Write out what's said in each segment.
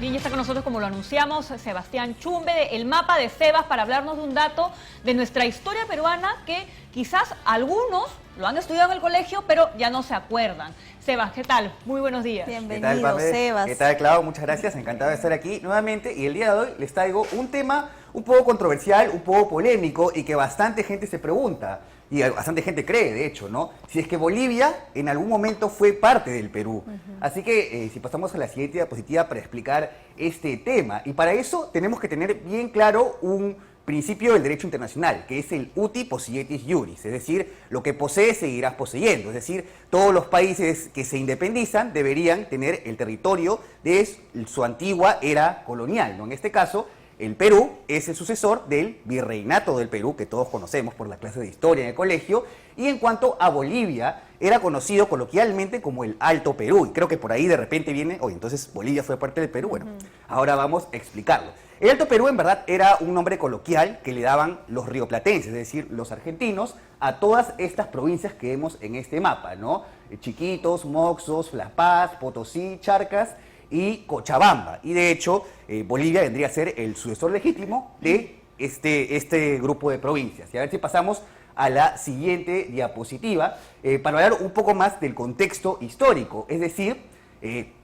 Bien, ya está con nosotros, como lo anunciamos, Sebastián Chumbe, de El Mapa de Sebas, para hablarnos de un dato de nuestra historia peruana que quizás algunos lo han estudiado en el colegio, pero ya no se acuerdan. Sebas, ¿qué tal? Muy buenos días. Bienvenido, Sebas. ¿Qué tal, Clau? Muchas gracias, encantado de estar aquí nuevamente. Y el día de hoy les traigo un tema un poco controversial, un poco polémico y que bastante gente se pregunta, y bastante gente cree, de hecho, ¿no? Si es que Bolivia en algún momento fue parte del Perú. Así que si pasamos a la siguiente diapositiva para explicar este tema. Y para eso tenemos que tener bien claro un principio del derecho internacional, que es el uti possidetis iuris, es decir, lo que posees seguirás poseyendo, es decir, todos los países que se independizan deberían tener el territorio de su antigua era colonial, ¿no? En este caso, el Perú es el sucesor del virreinato del Perú, que todos conocemos por la clase de historia en el colegio, y en cuanto a Bolivia, era conocido coloquialmente como el Alto Perú, y creo que por ahí de repente viene, oye, entonces Bolivia fue parte del Perú. Bueno, ahora vamos a explicarlo. El Alto Perú en verdad era un nombre coloquial que le daban los rioplatenses, es decir, los argentinos, a todas estas provincias que vemos en este mapa, ¿no? Chiquitos, Moxos, La Paz, Potosí, Charcas y Cochabamba. Y de hecho, Bolivia vendría a ser el sucesor legítimo de este grupo de provincias. Y a ver si pasamos a la siguiente diapositiva para hablar un poco más del contexto histórico, es decir,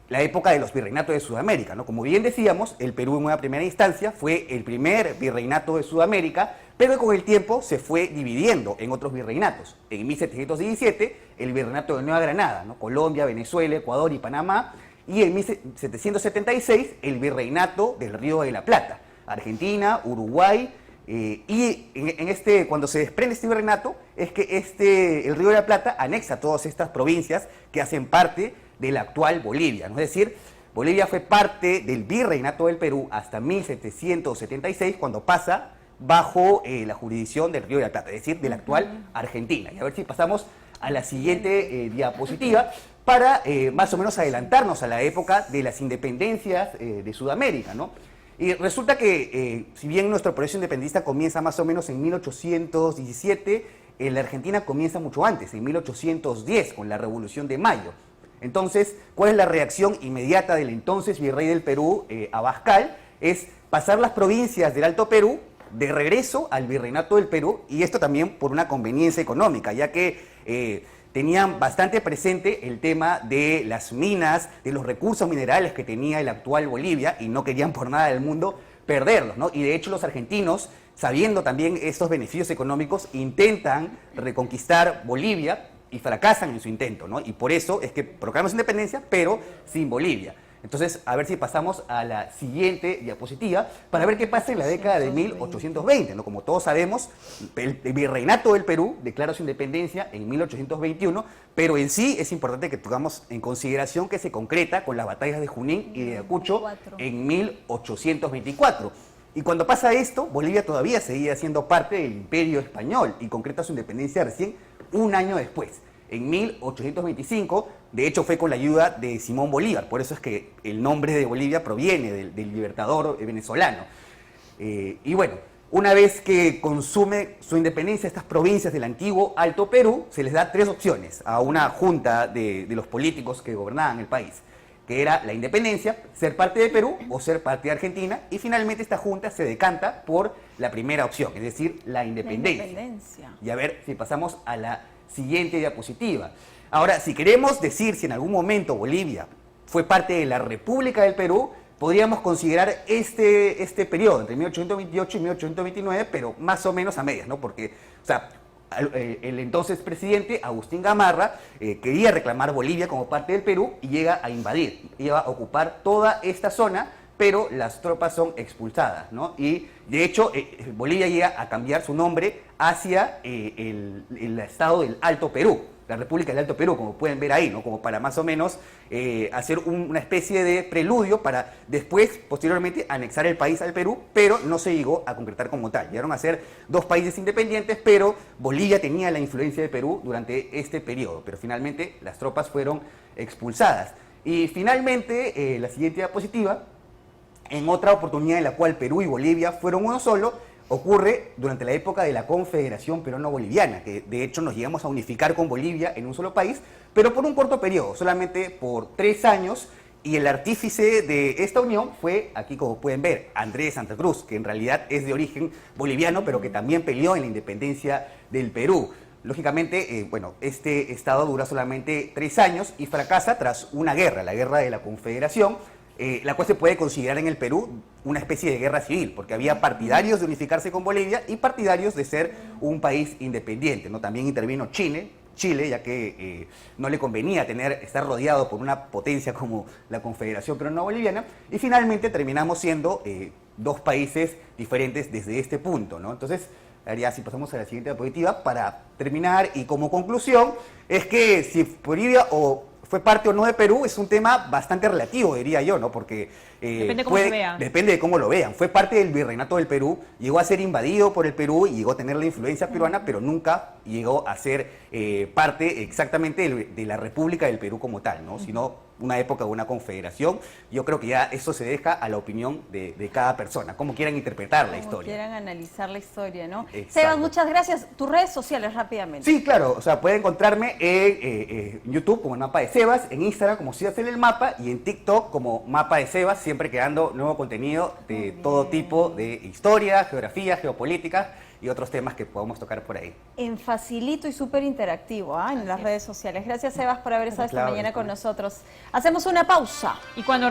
la época de los virreinatos de Sudamérica, ¿no? Como bien decíamos, el Perú en una primera instancia fue el primer virreinato de Sudamérica, pero con el tiempo se fue dividiendo en otros virreinatos. En 1717, el virreinato de Nueva Granada, ¿no? Colombia, Venezuela, Ecuador y Panamá, y en 1776, el virreinato del Río de la Plata, Argentina, Uruguay, y cuando se desprende este virreinato, es que el Río de la Plata anexa todas estas provincias que hacen parte de la actual Bolivia, ¿no? Es decir, Bolivia fue parte del virreinato del Perú hasta 1776, cuando pasa bajo la jurisdicción del Río de la Plata, es decir, de la actual Argentina. Y a ver si pasamos a la siguiente diapositiva para más o menos adelantarnos a la época de las independencias de Sudamérica, ¿no? Y resulta que, si bien nuestro proceso independentista comienza más o menos en 1817, en la Argentina comienza mucho antes, en 1810, con la Revolución de Mayo. Entonces, ¿cuál es la reacción inmediata del entonces virrey del Perú, Abascal? Es pasar las provincias del Alto Perú de regreso al virreinato del Perú, y esto también por una conveniencia económica, ya que tenían bastante presente el tema de las minas, de los recursos minerales que tenía el actual Bolivia, y no querían por nada del mundo perderlos, ¿no? Y de hecho los argentinos, sabiendo también estos beneficios económicos, intentan reconquistar Bolivia y fracasan en su intento, ¿no? Y por eso es que proclaman su independencia, pero sin Bolivia. Entonces, a ver si pasamos a la siguiente diapositiva para ver qué pasa en la década de 1820, ¿no? Como todos sabemos, el virreinato del Perú declara su independencia en 1821, pero en sí es importante que tengamos en consideración que se concreta con las batallas de Junín y de Ayacucho en 1824. Y cuando pasa esto, Bolivia todavía seguía siendo parte del Imperio Español y concreta su independencia recién un año después, en 1825, de hecho fue con la ayuda de Simón Bolívar, por eso es que el nombre de Bolivia proviene del libertador venezolano. Y bueno, una vez que consume su independencia estas provincias del antiguo Alto Perú, se les da tres opciones a una junta de los políticos que gobernaban el país, que era la independencia, ser parte de Perú o ser parte de Argentina, y finalmente esta junta se decanta por la primera opción, es decir, la independencia. Y a ver si pasamos a la siguiente diapositiva. Ahora, si queremos decir si en algún momento Bolivia fue parte de la República del Perú, podríamos considerar este periodo, entre 1828 y 1829, pero más o menos a medias, ¿no? Porque, o sea, el entonces presidente, Agustín Gamarra, quería reclamar Bolivia como parte del Perú y llega a invadir, iba a ocupar toda esta zona, pero las tropas son expulsadas, ¿no? Y de hecho, Bolivia llega a cambiar su nombre hacia el estado del Alto Perú, la República del Alto Perú, como pueden ver ahí, ¿no? Como para más o menos hacer una especie de preludio para después, posteriormente, anexar el país al Perú, pero no se llegó a concretar como tal. Llegaron a ser dos países independientes, pero Bolivia tenía la influencia de Perú durante este periodo, pero finalmente las tropas fueron expulsadas. Y finalmente, la siguiente diapositiva, en otra oportunidad en la cual Perú y Bolivia fueron uno solo, ocurre durante la época de la Confederación Peruano-Boliviana, que de hecho nos llegamos a unificar con Bolivia en un solo país, pero por un corto periodo, solamente por 3 años, Y el artífice de esta unión fue, aquí como pueden ver, Andrés Santa Cruz, que en realidad es de origen boliviano, pero que también peleó en la independencia del Perú. Lógicamente, bueno, este estado dura solamente 3 años y fracasa tras una guerra, la Guerra de la Confederación, la cual se puede considerar en el Perú una especie de guerra civil, porque había partidarios de unificarse con Bolivia y partidarios de ser un país independiente, ¿no? También intervino Chile, ya que no le convenía estar rodeado por una potencia como la Confederación Peruana Boliviana, y finalmente terminamos siendo 2 países diferentes desde este punto, ¿no? Entonces, ya si pasamos a la siguiente diapositiva, para terminar y como conclusión, es que si Bolivia fue parte o no de Perú es un tema bastante relativo, diría yo, ¿no? Porque depende cómo se vea. Depende de cómo lo vean. Fue parte del virreinato del Perú, llegó a ser invadido por el Perú y llegó a tener la influencia peruana, pero nunca llegó a ser parte exactamente de la República del Perú como tal, ¿no? Sino una época de una confederación. Yo creo que ya eso se deja a la opinión de cada persona, cómo quieran interpretar la historia. Cómo quieran analizar la historia, ¿no? Exacto. Sebas, muchas gracias. Tus redes sociales rápidamente. Sí, claro, o sea, pueden encontrarme en YouTube como el Mapa de Sebas, en Instagram como Sebas en el Mapa y en TikTok como Mapa de Sebas, siempre creando nuevo contenido de todo tipo de historia, geografía, geopolítica y otros temas que podamos tocar por ahí. En facilito y súper interactivo, en las redes sociales. Gracias, Sebas, por haber estado esta mañana con nosotros. Hacemos una pausa. Y cuando